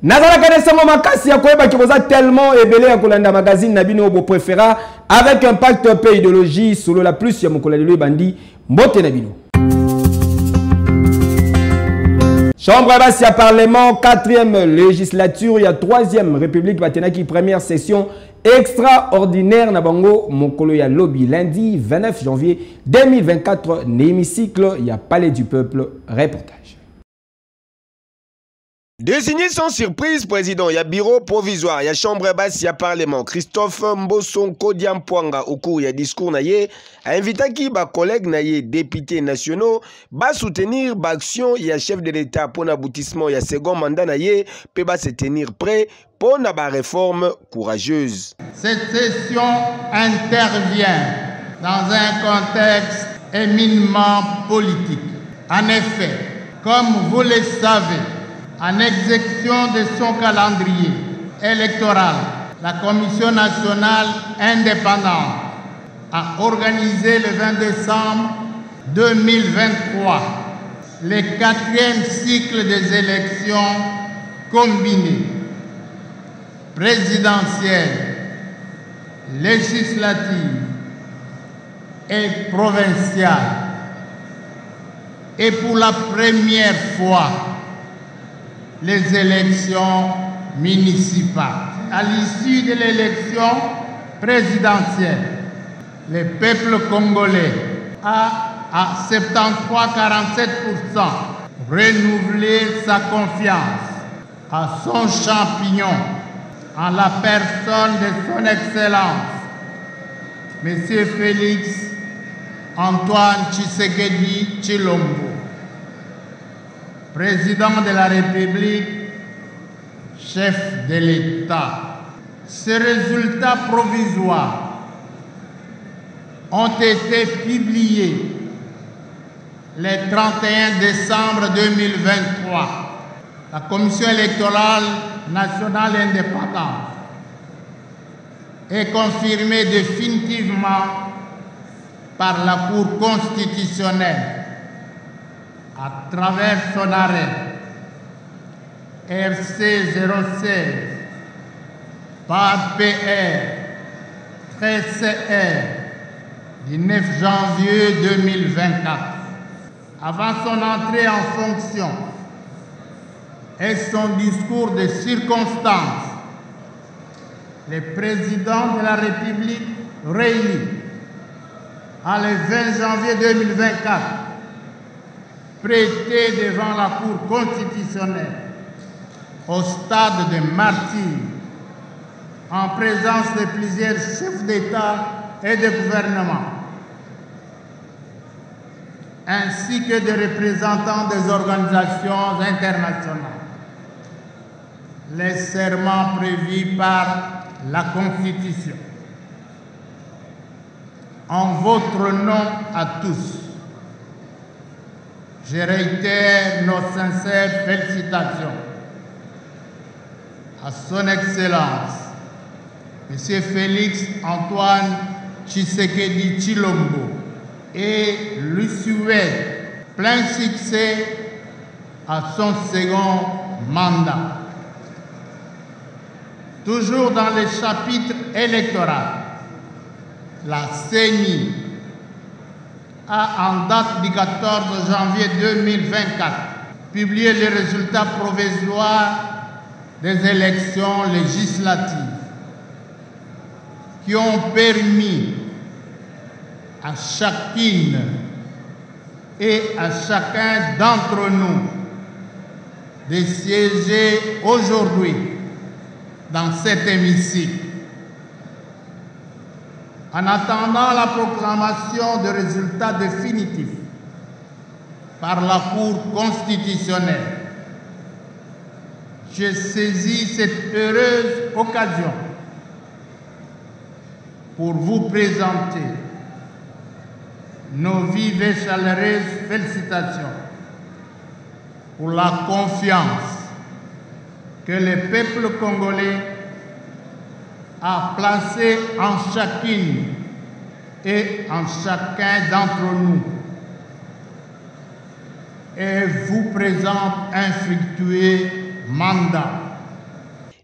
Nazala Kanesango Makasi ya koyeba kiboza tellement ebele ya kolanda magazine na bino bo préféra avec impact peu idéologie solo la plus ya mokolali bandi mbote na bino. Chambre basse ya Parlement 4e législature ya 3e République Batenaki première session extraordinaire na bango mokolo ya lobby lundi 29 janvier 2024 n'hémicycle ya Palais du Peuple reportage. Désigné sans surprise, président, il y a bureau provisoire, il y a chambre basse, il y a parlement. Christophe Mboson Kodiampwanga, au cours, il y a discours, naïe, a invité qui, ba collègues, naïe, députés nationaux, ba soutenir, ba action, il y a chef de l'État pour l'aboutissement, il y a second mandat, naïe, peut ba se tenir prêt pour la réforme courageuse. Cette session intervient dans un contexte éminemment politique. En effet, comme vous le savez, en exécution de son calendrier électoral, la Commission nationale indépendante a organisé le 20 décembre 2023 le 4e cycle des élections combinées, présidentielles, législatives et provinciales. Et pour la première fois, les élections municipales. À l'issue de l'élection présidentielle, le peuple congolais a à 73,47% renouvelé sa confiance à son champignon, en la personne de son Excellence, M. Félix Antoine Tshisekedi Tshilombo, Président de la République, chef de l'État. Ces résultats provisoires ont été publiés le 31 décembre 2023. La Commission électorale nationale indépendante est confirmée définitivement par la Cour constitutionnelle à travers son arrêt RC 016 par PR 13CR du 9 janvier 2024. Avant son entrée en fonction et son discours de circonstance, le président de la République réuni le 20 janvier 2024 prêté devant la Cour constitutionnelle au stade de martyr en présence de plusieurs chefs d'État et de gouvernement, ainsi que des représentants des organisations internationales. Les serments prévus par la Constitution. En votre nom à tous, je réitère nos sincères félicitations à son Excellence, M. Félix Antoine Tshisekedi Tshilombo, et lui souhaite plein succès à son second mandat. Toujours dans le chapitre électoral, la CENI a, en date du 14 janvier 2024, publié les résultats provisoires des élections législatives qui ont permis à chacune et à chacun d'entre nous de siéger aujourd'hui dans cet hémicycle. En attendant la proclamation de résultats définitifs par la Cour constitutionnelle, j'ai saisi cette heureuse occasion pour vous présenter nos vives et chaleureuses félicitations pour la confiance que le peuple congolais a placée en chacune et en chacun d'entre nous et vous présente un fructueux mandat.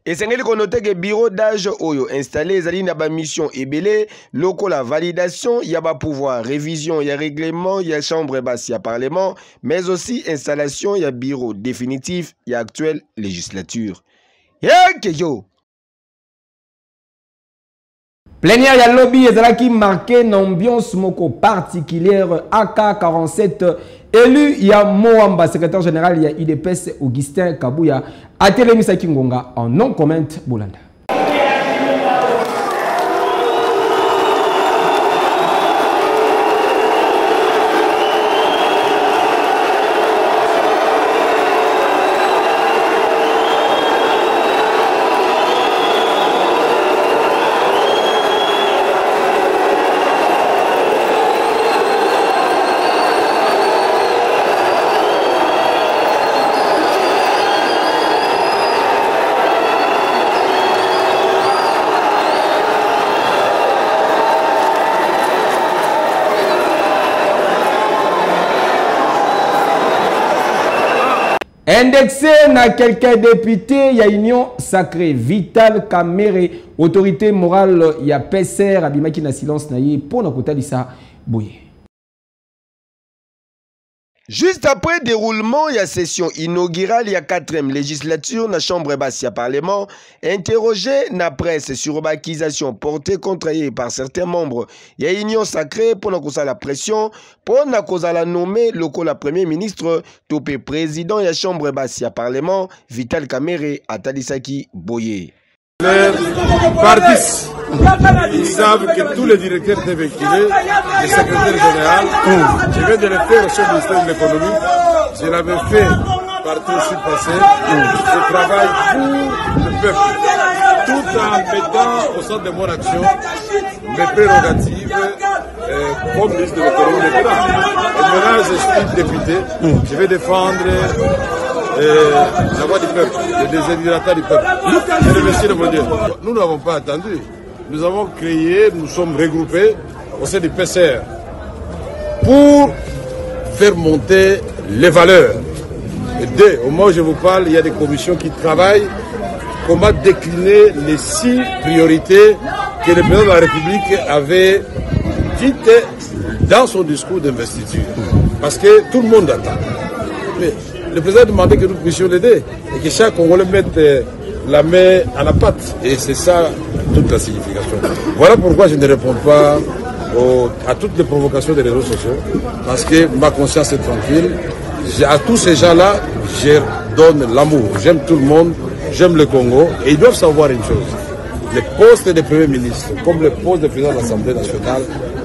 Et c'est que bureau d'âge oyo installé zali na ba mission ebele loko la validation ya ba pouvoir révision ya règlement ya chambre basse ya parlement mais aussi installation ya bureau définitif ya actuelle législature. Yo Plénière ya lobby ezalaki marqué une ambiance moko particulière. AK47 élu ya Moamba, secrétaire général ya IDPS Augustin Kabuya a télémisaki ngonga en non comment Bolanda. Indexé na quelqu'un député, il y a union sacrée. Vital Kamere, autorité morale, il y a PSR, abimaki na silence na ye, pour na kota disa boye. Juste après déroulement, il y a session inaugurale, il y a 4e législature, na chambre basse, il y a parlement, interrogé na presse sur l'accusation portée contre elle par certains membres. Il y a union sacrée pour na cause la pression, pour na cause la nommer le premier ministre, topé président, il y a chambre basse, il y a parlement, Vital Kamere, Atalisaki Boye. Les partis, ils savent que tous les directeurs étaient véhiculés, le secrétaire général, je viens de le faire au sein du ministère de l'économie, je l'avais fait partout où je suis passé, je travaille pour le peuple, tout en mettant au centre de mon action mes prérogatives comme ministre de l'économie de l'État. Et maintenant je suis député, je vais défendre la voix du peuple, le désir du peuple. Je remercie de vous dire. Nous n'avons pas attendu. Nous avons créé, nous sommes regroupés au sein du PCR pour faire monter les valeurs. Et dès au moment où je vous parle, il y a des commissions qui travaillent comment décliner les 6 priorités que le président de la République avait dites dans son discours d'investiture. Parce que tout le monde attend. Mais le président a demandé que nous puissions l'aider et que chaque Congolais mette la main à la pâte. Et c'est ça toute la signification. Voilà pourquoi je ne réponds pas à toutes les provocations des réseaux sociaux, parce que ma conscience est tranquille. À tous ces gens-là, je donne l'amour. J'aime tout le monde, j'aime le Congo, et ils doivent savoir une chose. Le poste de Premier ministre, comme le poste de président de l'Assemblée nationale,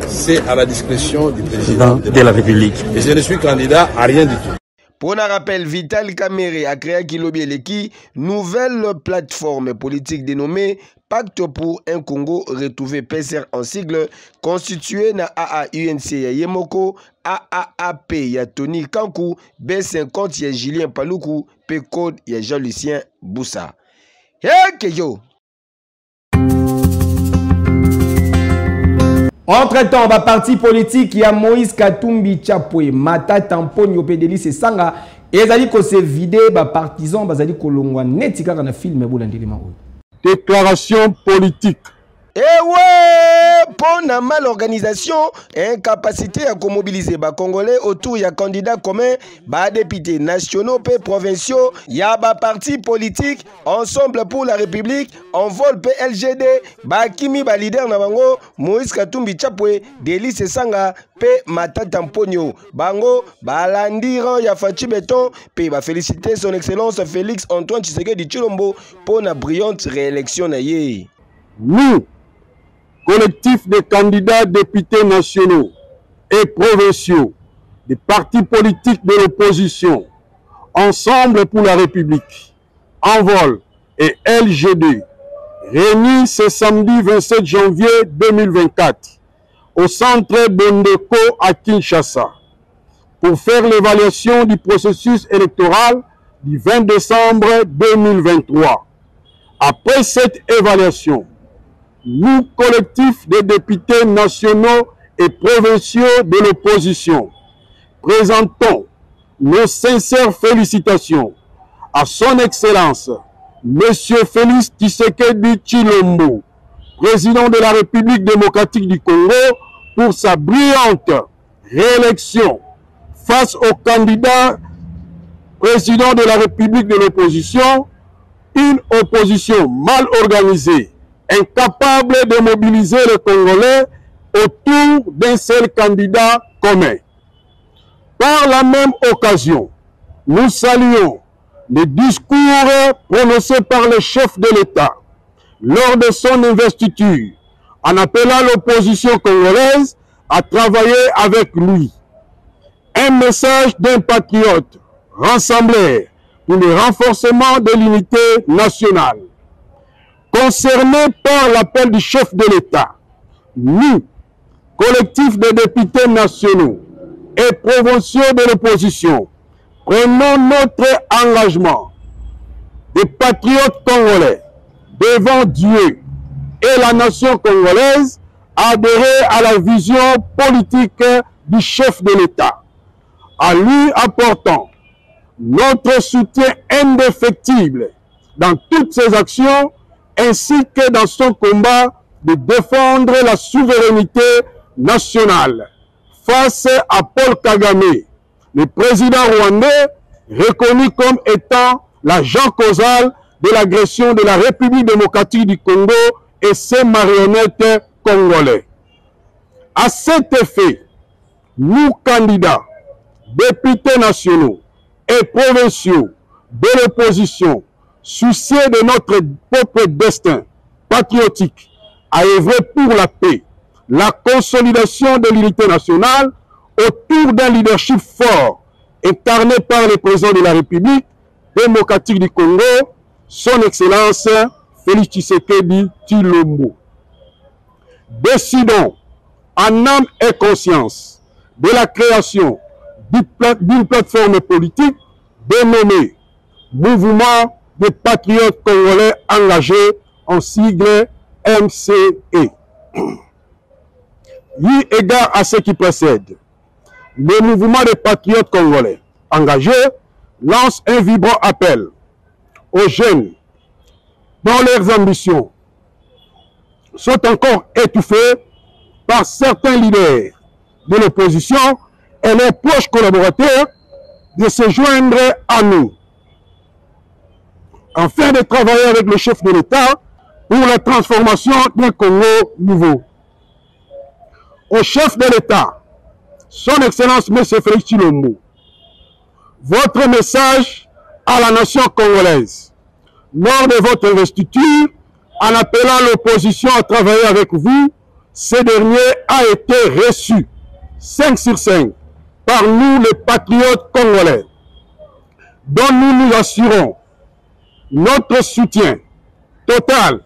c'est à la discrétion du président de la République. Et je ne suis candidat à rien du tout. Pour un rappel, Vital Kamere a créé Kilobi Eleki, nouvelle plateforme politique dénommée Pacte pour un Congo retrouvé PSR en sigle, constitué na AAUNC ya Yemoko, AAAP ya Tony Kankou, B50 ya Julien Paluku, P-Code ya Jean-Lucien Boussa. Yo! Entre-temps, ba parti politique, il y a Moïse Katumbi Chapwe, Mata Tamponio Pédélis et Sanga, et ezali ko se vide ba partisans bazali kolongwa netika kana film bolandeli maoyo. Déclaration politique. Eh ouais, pour la mal organisation, incapacité à mobiliser les Congolais autour de candidats communs, des députés nationaux et provinciaux, il y a des partis politiques, Ensemble pour la République, Envol PLGD, Kimi leader Nabango, Moïse Katumbi Chapwe, Delis Sanga, P Mata Tamponio, Bango, Balandiran Yafachi Beton, P féliciter son excellence Félix Antoine Tshisekedi Tshilombo pour la brillante réélection. Nous, collectif des candidats députés nationaux et provinciaux des partis politiques de l'opposition, Ensemble pour la République, Envol et LGD, réunis ce samedi 27 janvier 2024 au centre Bondeko à Kinshasa pour faire l'évaluation du processus électoral du 20 décembre 2023. Après cette évaluation, nous, collectifs des députés nationaux et provinciaux de l'opposition, présentons nos sincères félicitations à son Excellence, M. Félix Tshisekedi Tshilombo, président de la République démocratique du Congo, pour sa brillante réélection face au candidat président de la République de l'opposition, une opposition mal organisée, incapable de mobiliser les Congolais autour d'un seul candidat commun. Par la même occasion, nous saluons les discours prononcés par le chef de l'État lors de son investiture, en appelant l'opposition congolaise à travailler avec lui. Un message d'un patriote rassembleur pour le renforcement de l'unité nationale. Concernés par l'appel du chef de l'État, nous, collectif de députés nationaux et provinciaux de l'opposition, prenons notre engagement des patriotes congolais devant Dieu et la nation congolaise à adhérer à la vision politique du chef de l'État, à lui apportant notre soutien indéfectible dans toutes ses actions ainsi que dans son combat de défendre la souveraineté nationale face à Paul Kagame, le président rwandais reconnu comme étant l'agent causal de l'agression de la République démocratique du Congo et ses marionnettes congolais. À cet effet, nous, candidats, députés nationaux et provinciaux de l'opposition, soucieux de notre propre destin patriotique, à œuvrer pour la paix, la consolidation de l'unité nationale autour d'un leadership fort incarné par le président de la République démocratique du Congo, son Excellence Félix Tshisekedi Tshilombo. Décidons en âme et conscience de la création d'une plateforme politique dénommée Mouvement des patriotes congolais engagés, en sigle MCE. Eu égard à ce qui précède, le mouvement des patriotes congolais engagés lance un vibrant appel aux jeunes dont leurs ambitions sont encore étouffées par certains leaders de l'opposition et leurs proches collaborateurs de se joindre à nous, afin de travailler avec le chef de l'État pour la transformation d'un Congo nouveau. Au chef de l'État, son Excellence M. Félix Tshilombo, votre message à la nation congolaise, lors de votre investiture, en appelant l'opposition à travailler avec vous, ce dernier a été reçu 5 sur 5 par nous les patriotes congolais, dont nous nous assurons notre soutien total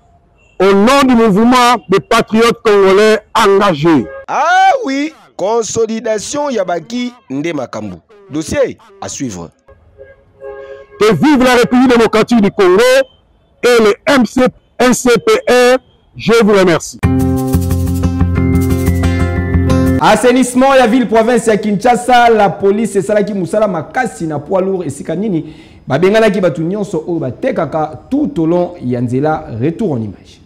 au nom du mouvement des patriotes congolais engagés. Ah oui, consolidation Yabaki Ndemakambu. Dossier à suivre. Que vive la République démocratique du Congo et le NCPR, je vous remercie. Assainissement ya ville province ya Kinshasa, la police esalaki musala makasi na poids lourd esika nini babenganaki batu nyonso oyo batekaka tout au long ya nzela. Retour en image.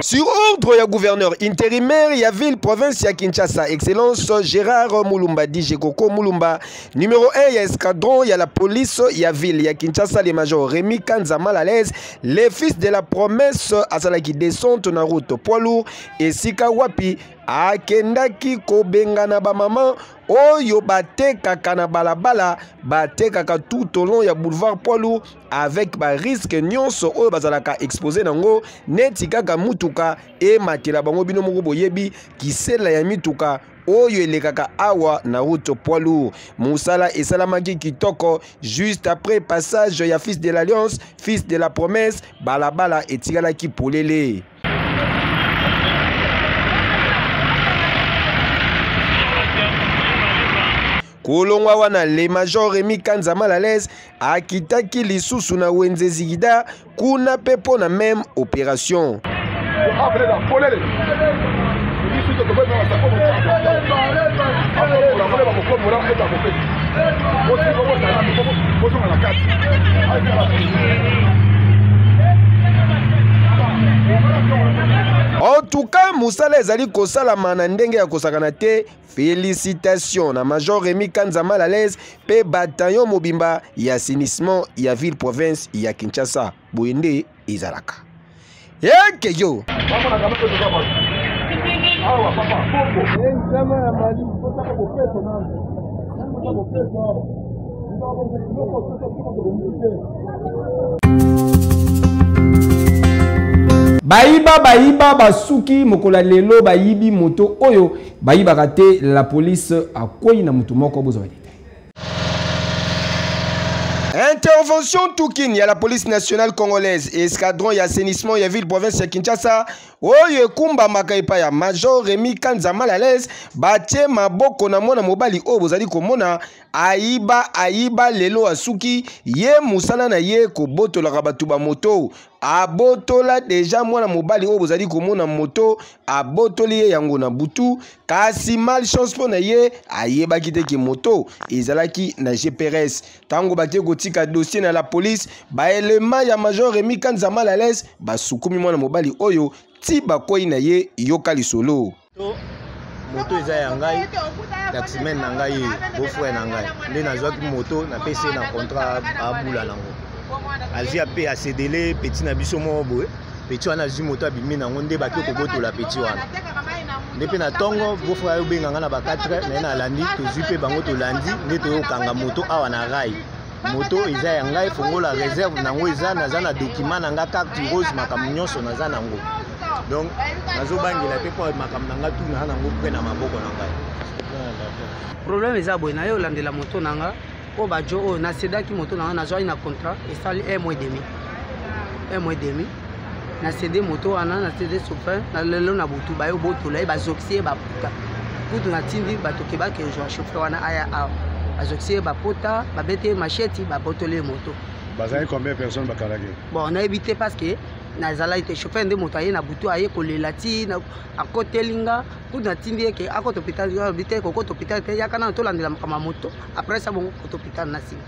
Sur ordre ya gouverneur intérimaire ya ville province ya Kinshasa, Excellence Gérard Mulumba DJ Koko Mulumba, numéro 1 ya escadron ya la police ya ville ya Kinshasa, le major Rémi Kanza Malalaise, les fils de la promesse asalaki descente na route poids lourd et sika wapi akendaki kobengana ba maman oyo batekaka na balabala batekaka tout au long ya boulevard Poiloux avec ba risque nyonso oyo bazalaka exposé nango neti kaka mutuka e matela bango bino moko boyebi kisela ya mituka oyo elekaka awa na route Poiloux. Moussala esalamaki kitoko juste après passage ya fils de l'alliance, fils de la promesse, balabala etikalaki polele. Kolongwa wana le major Rémi Kanza Malalaise akitaki lisusu na wenze zigida kuna pepo na même opération. En tout cas, Moussala ezali kosalama na ndenge ya kosakana te. Félicitations na Major Rémi Kanza Malalaise pe bataillon mobimba ya assainissement ya ville province ya Kinshasa. Boyende ezalaka. Yeke yo. Baïba basuki mokola lelo bayibi moto oyo baïba raté la police a koyi na mutu moko bozo. Intervention Toukin, ya la police nationale congolaise et escadron ya assainissement ya ville province ya Kinshasa oyo kumba makaipa ya Major Rémi Kanza Malalaise batie maboko na mwana mobali oyo bozali komona aiba lelo asuki ye musala na ye kobotola batu ba moto abotola deja mwana mobali oyo bozali komona moto abotoli ye yango na butu kasi malchance pona ye ayebaki te ke moto ezalaki na GPRS tango batie kotika dossier na la police baelema ya Major Rémi Kanza Malalaise basukumi mwana mobali oyo ti bakoyi na ye yoka lisolo moto eza ya ngai taximen na ngai beau-frère na ngai nde nazwaki moto na pese na contrat abula nango azwi ape asedele petit na biso moko boye petit wana azwi moto abimi nango nde baki kobotola petit wana nde mpe na ntongo beau-frère ayo benganga na ba 4 naye nalandi tozwi mpe bango tolandi nde toyokanga moto awa na rai moto eza ya ngai fongola réserve nango eza naza na document na nga carte rose makambo nyonso naza nango donc nazobangela mpe mpo makambo na nga tuna nango mpe na maboko na ngai problème eza boye naye olandela moto na nga oyo bajo oyo nasedaki moto na nga nazwaki na contrat esali 1 mois et demi nasede moto wana nasede chauffeur na lelo na butu bayo botola ye bazoxi ye baputa kutu natindi batokebaki ozwa chauffeur wana aya awa bazoxi ye bapota babete macheti babotoli ye moto. Bazali combien de personnes bakalaki? Bon nayebi te parce que nazalaki te chauffeur nde moto aye na butu aye kolela ti akotelinga kutu natindi ye ke akota hôpital te kokota hôpital te yaka nana tolandela makambo ya moto après ça bongo kota hôpital na nsima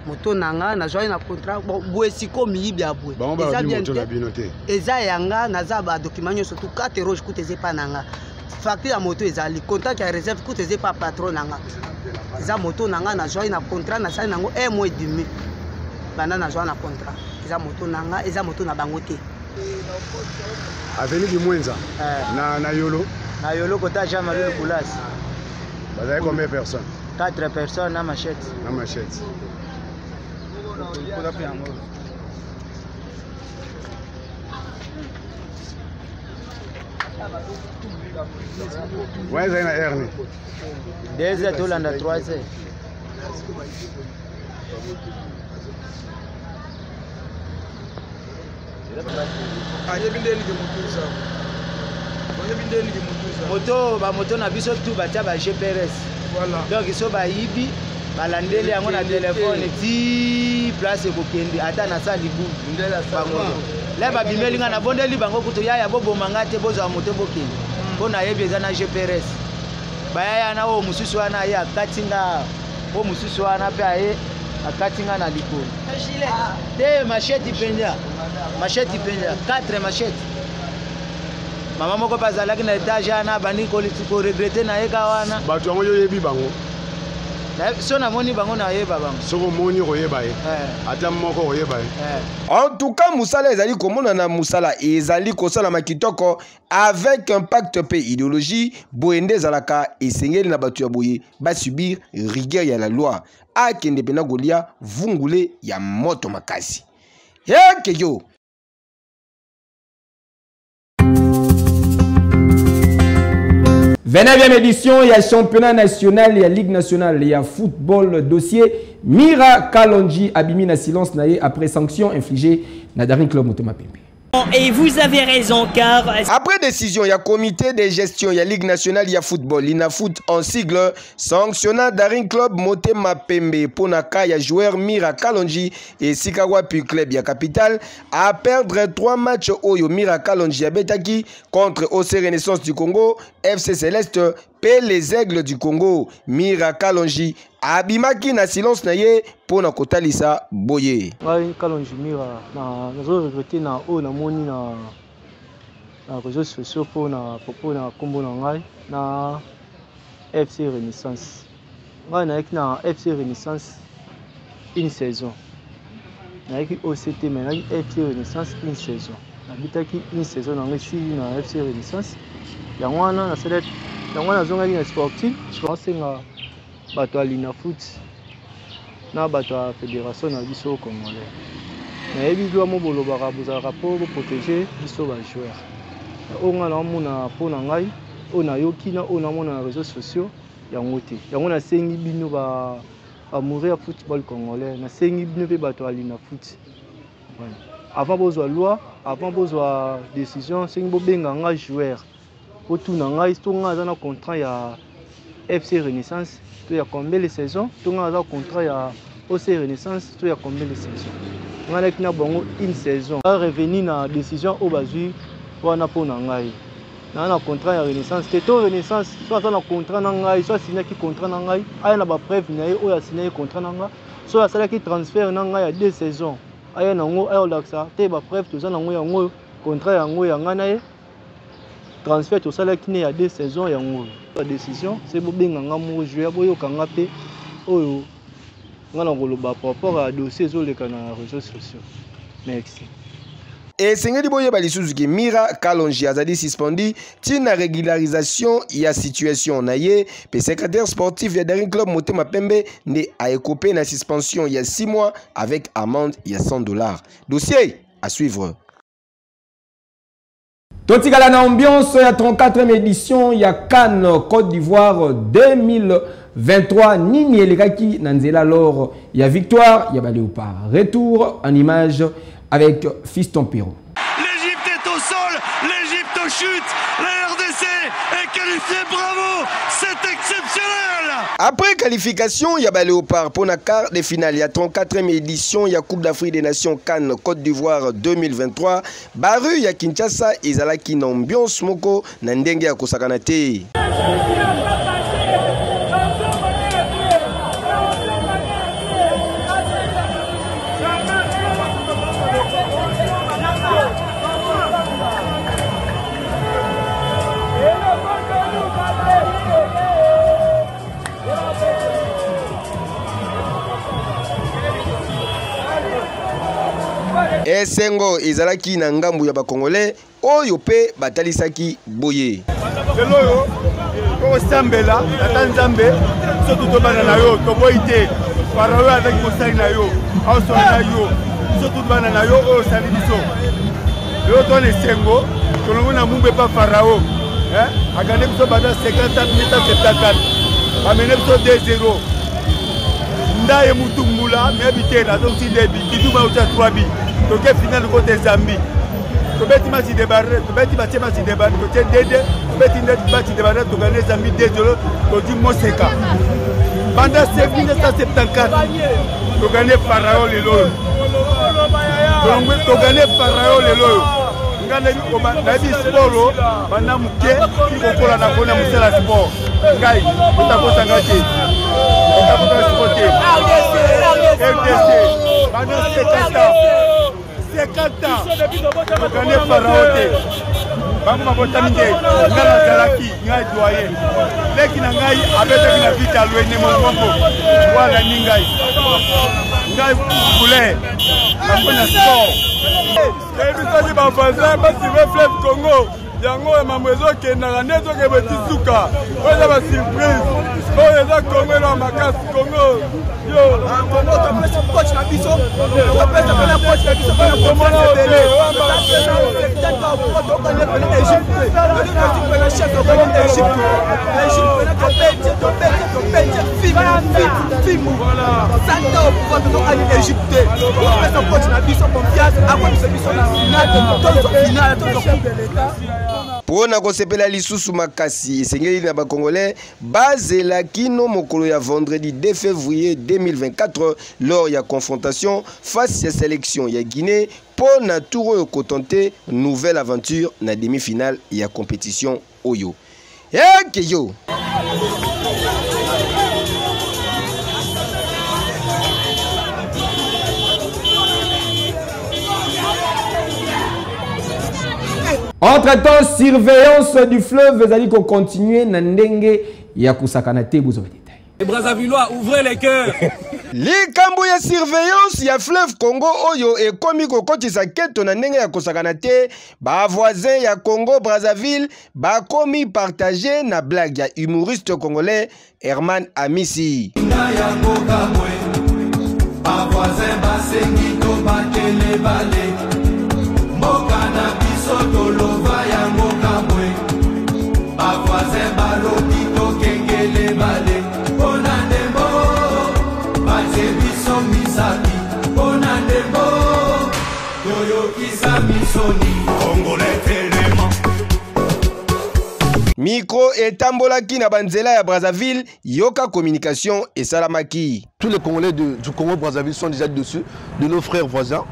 moto nanga nazwaki na contrat boye siko miyibi ya boye eza yanga naza badocument nyonso tu 4 rouge kutu eza epa nanga facture ya moto ezali contact ya réserve kutu eza epa patron nanga eza moto nanga nazwaki na contrat nasali nango 1 mois et demi banda nazwaki na contrat eza moto nanga eza moto na bango te aveni di Mwenza na Yolo kota Jean-Marie Lukulas bazali combien de personnes? 4 personnes na machette Ouais, c'est une hernie. 2 heures, tout l'an de 3 heures. Moto na biso tout batia ba GPRS. Voilà. Donc so ba yibi balandeli yango na téléphone ti place kokende ata na sa libu ndela sa bango. Le ba bimelinga na bondeli bango kuto ya bobo mangate bozo moto bokende. Bona yebi eza na GPRS. Baya na o mususu wana ya katinga o mususu wana pe aye akatinga na likolo. Te machete penya. 4 machete. Mama moko bazalaki na etage ana bani ko regrete na eka wana. Bato yango yebi bango. En tout cas, Moussala ezali komona na Moussala ezali kosala makitoko avec impact pe idéologie boende zalaka esengeli na batu ya boye ba subir rigueur ya la loi akende pena golia vungule ya moto makasi. Keyo 29e édition, il y a championnat national, il y a Ligue nationale, il y a football dossier. Mira Kalonji abimi na silence naé après sanction infligée na Daring Club Motema Pembe. Et vous avez raison car... Après décision, il y a comité de gestion, il y a Ligue nationale, il y a football, l'INAFoot en sigle, sanctionnant Daring Club Motema Pembe, Ponaka, il y a joueur Mira Kalonji et Sikawa Pu Club, il y a Capital, à perdre 3 matchs Oyo Mira Kalonji à Betaki contre OC Renaissance du Congo, FC Céleste, P les Aigles du Congo, Mira Kalonji, abimaki na silence na ye pona kotalisa boye. Ngai Kalonji Mira na nazo regretter na o na moni na réseaux sociaux pona popo na kombo na ngai na FC Renaissance. Ngai na ek na FC Renaissance une saison. Na ek OCT mais na FC Renaissance une saison. Na bitaki une saison na ngai si na FC Renaissance. Ya wana na selet ya wana zonga na sportif, je pense nga bato l'INAFoot na bato la fédération na biso congolais. Na yebi lwa mo bolobaka bozalaka po protéger biso ba joueur. Onga na mona po na ngai, ona yoki na ona mona na réseaux sociaux yango te. Yango na sengi bino ba mourir football congolais, na sengi bino pe bato l'INAFoot. Avant bozwa loi, avant bozwa décision, sengi bo benga nga joueur. Autour na ngai to nga za na contrat ya FC Renaissance. Il y a combien de saisons? Tout le monde a un contrat à OC Renaissance. Il y a combien de saisons? On a une saison. On a revenu dans la décision au Bazui pour un apport. On a un contrat à Renaissance. C'est tout Renaissance. Soit on a un contrat à soit signé un contrat à il y a une preuve ou a signé un contrat à soit il y a un transfert à 2 saisons. Il y a une preuve tout ça un contrat à transfert tout ça qui a 2 saisons et la décision c'est pour bien nga joueur boyo kanga pe oyo ngana koloba par rapport à dossier zo les réseaux sociaux. Merci. Et sengeli boye ba lisuzu ki Mira Kalonji azali suspendu tina régularisation ya situation na ye pe secrétaire sportif ya Daring Club Motema Pembe ne a écopé na suspension il y a 6 mois avec amende il y a $100. Dossier à suivre. Totikala na ambiance ya 34e édition ya Cannes Côte d'Ivoire 2023 nini elikaki na nzela lors ya victoire ya ba Léopard. Retour en image avec Fiston Perrault. L'Égypte est au sol, l'Égypte chute, la RDC est qualifiée, bravo, c'est exceptionnel. Après qualification, il y a ba Léopard pour la quart de finale. Il y a 34e édition, il y a Coupe d'Afrique des Nations Cannes Côte d'Ivoire 2023. Baru il y a Kinshasa, ezalaki na ambiance moko na ndenge ya kosakana te. Esengo ezalaki na ngambu ya bakongolais oyo pe batalisaki boye. Lelo ko sambela ata nzambe soto to bana na yo to boite parawe avec mosali na yo auso na yo soto bana na yo o sali biso. Lelo to le sengo to longo na mumbe pa farao agane biso bana 50 minutes 74 amene biso 2-0 ndaye mutu mbula mebite na donc si debi kiduma uta 3 bi. Donc final côté Zambie. To beti match de barre, to beti match de barre, côté Dede, to beti match de barre, to gagner Zambie 2-0, to di Moseka. Pendant 1974, to gagner Pharaon le lolo. Donc to gagner Pharaon le lolo. Ngana bi ko na bi sport bana muke ki ko la na kona musala sport. Ngai, ko ta ko tangate. Ko ta ko sporter. RDC, bana 50 ans. 50 ans. bango mabotami nde nga nazalaki ngai doyen leki na ngai abetaki na vita lwene mongombo wana ni ngai couleur napona sport ebisaki bavoisin basive fleuve Congo yango mambo ezokendaka nde ezokeba tisuka oyo eza basurprise oyo eza Congo elo makasi Congo yo topesi coach na biso topesa pena coach na biso pena komona tele Pona kosepela lisusu makasi esengeli na bakongolais bazela kino mokolo ya vendredi 2 février 2024 lors ya confrontation face à sélection ya Guinée pona tour oyo kotonte nouvelle aventure na demi-finale ya compétition oyo yo. Entre-temps, surveillance du fleuve, vous allez continuer na ndenge ya kusakana te bozo détail. Les Brazzavillois, ouvrez les cœurs. Likambo ya surveillance ya fleuve Congo oyo e komi kokotisa keto na ndenge ya kusakana te ba voisin ya Congo Brazzaville ba komi partager na blague ya humoriste congolais Herman Amisi. Micro et tambolaki na banzela ya Brazzaville, yoka communication et salamaki. Tous les Congolais du Congo Brazzaville sont déjà dessus, de nos frères voisins.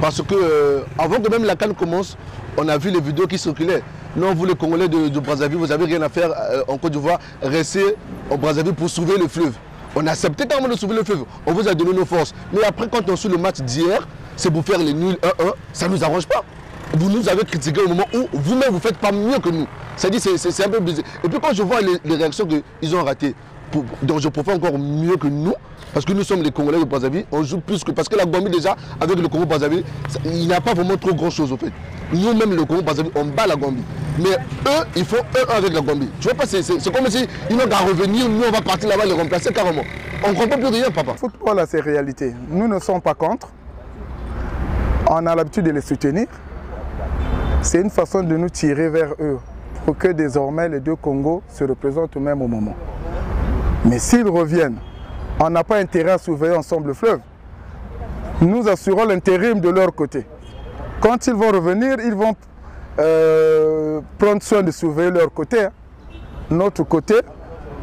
Parce que avant que même la CAN commence, on a vu les vidéos qui circulaient. Non, vous les Congolais de Brazzaville, vous n'avez rien à faire en Côte d'Ivoire, restez au Brazzaville pour sauver le fleuve. On a accepté carrément de sauver le fleuve, on vous a donné nos forces. Mais après, quand on suit le match d'hier, c'est pour faire les nuls 1-1, ça ne nous arrange pas. Vous nous avez critiqué au moment où vous-même vous ne faites pas mieux que nous. C'est-à-dire c'est un peu bizarre. Et puis quand je vois les réactions qu'ils ont ratées, donc je préfère encore mieux que nous, parce que nous sommes les Congolais de Brazzaville, on joue plus que... Parce que la Gambie déjà, avec le Congo Brazzaville, il n'y a pas vraiment trop grand-chose au fait. Nous-mêmes, le Congo Brazzaville, on bat la Gambie. Mais eux, ils font 1-1 avec la Gambie. Tu vois pas, c'est comme si ils n'ont qu'à revenir, nous on va partir là-bas les remplacer carrément. On ne comprend plus rien, papa. Le football, c'est réalité. Nous ne sommes pas contre. On a l'habitude de les soutenir. C'est une façon de nous tirer vers eux pour que désormais les deux Congos se représentent au même moment. Mais s'ils reviennent, on n'a pas intérêt à surveiller ensemble le fleuve. Nous assurons l'intérim de leur côté. Quand ils vont revenir, ils vont prendre soin de surveiller leur côté. Notre côté,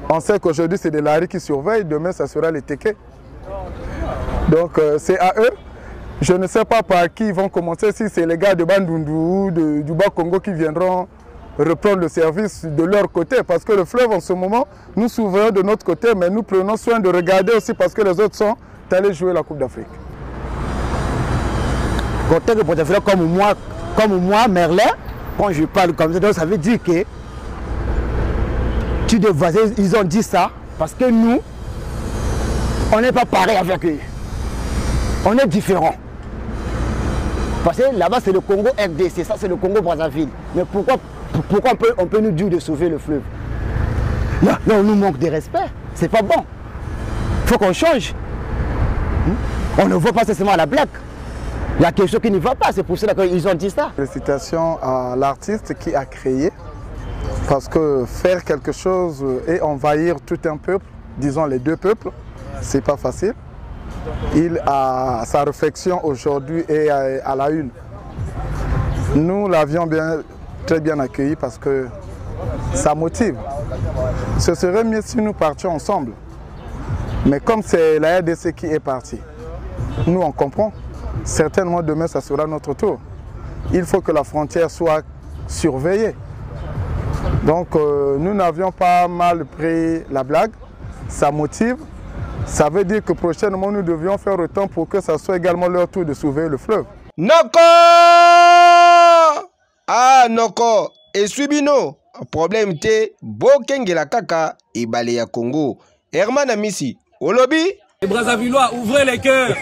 on sait qu'aujourd'hui c'est des laris qui surveillent, demain ça sera les Téké. Donc c'est à eux. Je ne sais pas par qui ils vont commencer, si c'est les gars de Bandundu, du Bas-Congo qui viendront reprendre le service de leur côté. Parce que le fleuve en ce moment, nous surveillons de notre côté, mais nous prenons soin de regarder aussi parce que les autres sont allés jouer la Coupe d'Afrique. Côté de Brazzaville comme moi, Merlin, quand je parle comme ça, donc ça veut dire que tu des voisins, ils ont dit ça parce que nous, on n'est pas pareil avec eux. On est différents. Parce que là-bas, c'est le Congo RDC, ça c'est le Congo Brazzaville. Mais pourquoi on peut nous dire de sauver le fleuve? Non, on nous manque de respect. C'est pas bon. Il faut qu'on change. On ne voit pas seulement à la blague. Il y a quelque chose qui ne va pas, c'est pour cela qu'ils ont dit ça. Félicitations à l'artiste qui a créé. Parce que faire quelque chose et envahir tout un peuple, disons les deux peuples, c'est pas facile. Il a sa réflexion aujourd'hui et à la une. Nous l'avions très bien accueilli parce que ça motive. Ce serait mieux si nous partions ensemble. Mais comme c'est la RDC qui est partie, nous on comprend. Certainement demain ça sera notre tour. Il faut que la frontière soit surveillée. Donc nous n'avions pas mal pris la blague. Ça motive. Ça veut dire que prochainement, nous devions faire autant pour que ça soit également leur tour de surveiller le fleuve. Noko! Ah, Noko! eswibino problème te bokengela kaka ebale ya Congo. Herman Amisi olobi les Brazzavillois, ouvrez les cœurs.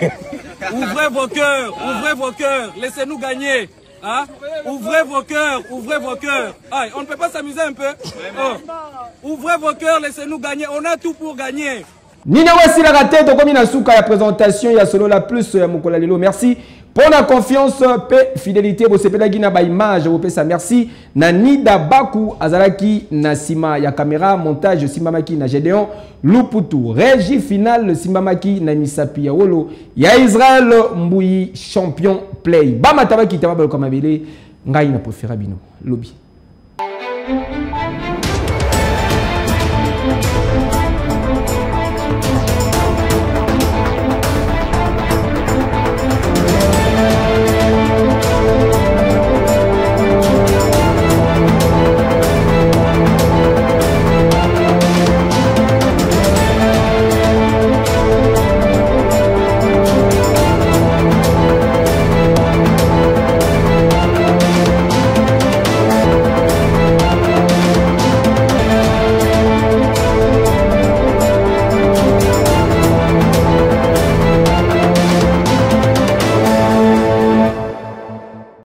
Ouvrez vos cœurs, laissez-nous gagner. Hein? Ouvrez vos cœurs. Aïe, on ne peut pas s'amuser un peu. Oh. Ouvrez vos cœurs, laissez-nous gagner. On a tout pour gagner. Nina wasi la raté, tokomi na souka ya présentation ya solo la plus ya Mokola Lelo. Merci pour la confiance, paix, fidélité. Vous sepela gina ba image, vous pesa merci. Na Nida Baku Azalaki na Sima ya caméra montage Simamaki na Gédéon Luputu régie finale Simamaki na Misapi ya Wolo ya Israël Mbouyi champion play. Bama tabaki tababalo comme abele ngai na préféré bino lobby.